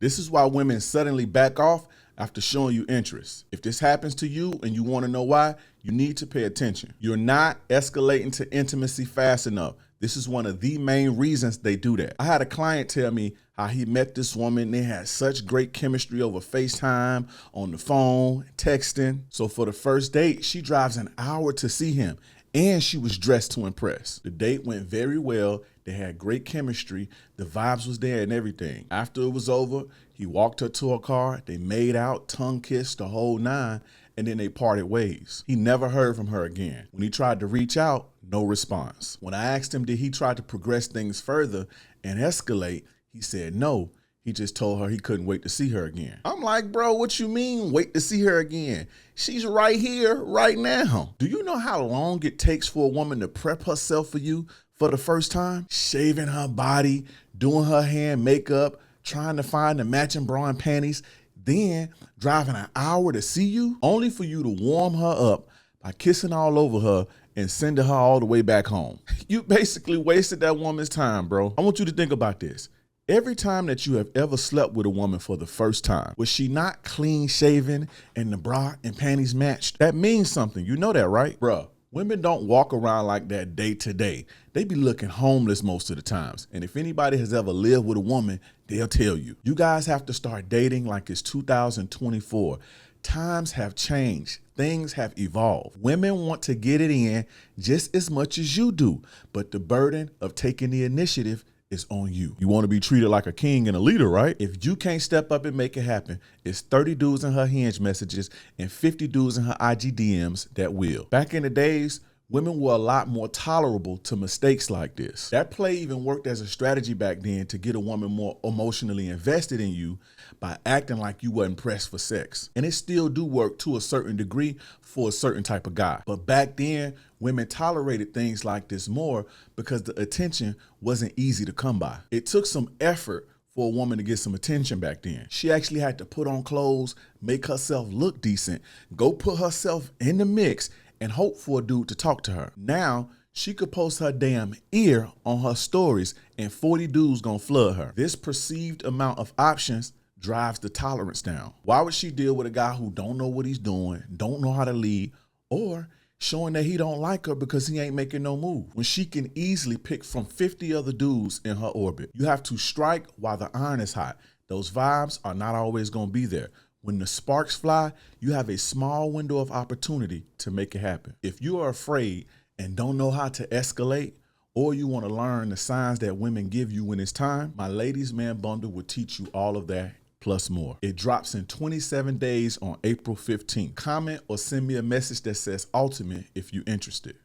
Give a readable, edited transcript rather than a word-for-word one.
This is why women suddenly back off after showing you interest. If this happens to you and you want to know why, you need to pay attention. You're not escalating to intimacy fast enough. This is one of the main reasons they do that. I had a client tell me how he met this woman. They had such great chemistry over FaceTime, on the phone, texting. So for the first date, she drives an hour to see him, and she was dressed to impress. The date went very well. They had great chemistry. The vibes was there and everything. After it was over, he walked her to her car. They made out, tongue kissed, the whole nine, and then they parted ways. He never heard from her again. When he tried to reach out, no response. When I asked him, did he try to progress things further and escalate, he said no. He just told her he couldn't wait to see her again. I'm like, bro, what you mean wait to see her again? She's right here, right now. Do you know how long it takes for a woman to prep herself for you for the first time? Shaving her body, doing her hair and makeup, trying to find the matching bra and panties, then driving an hour to see you, only for you to warm her up by kissing all over her and sending her all the way back home. You basically wasted that woman's time, bro. I want you to think about this. Every time that you have ever slept with a woman for the first time, was she not clean shaven and the bra and panties matched? That means something. You know that, right? Bruh, women don't walk around like that day to day. They be looking homeless most of the times. And if anybody has ever lived with a woman, they'll tell you. You guys have to start dating like it's 2024. Times have changed. Things have evolved. Women want to get it in just as much as you do, but the burden of taking the initiative is on you. You want to be treated like a king and a leader, right? If you can't step up and make it happen, it's 30 dudes in her Hinge messages and 50 dudes in her IG DMs that will. Back in the days, women were a lot more tolerable to mistakes like this. That play even worked as a strategy back then to get a woman more emotionally invested in you by acting like you wasn't pressed for sex. And it still do work to a certain degree for a certain type of guy. But back then, women tolerated things like this more because the attention wasn't easy to come by. It took some effort for a woman to get some attention back then. She actually had to put on clothes, make herself look decent, go put herself in the mix, and hope for a dude to talk to her. Now, she could post her damn ear on her stories and 40 dudes gonna flood her. This perceived amount of options drives the tolerance down. Why would she deal with a guy who don't know what he's doing, don't know how to lead, or showing that he don't like her because he ain't making no move, when she can easily pick from 50 other dudes in her orbit? You have to strike while the iron is hot. Those vibes are not always gonna be there. When the sparks fly, you have a small window of opportunity to make it happen. If you are afraid and don't know how to escalate, or you want to learn the signs that women give you when it's time, my Ladies Man Bundle will teach you all of that plus more. It drops in 27 days on April 15th. Comment or send me a message that says Ultimate if you're interested.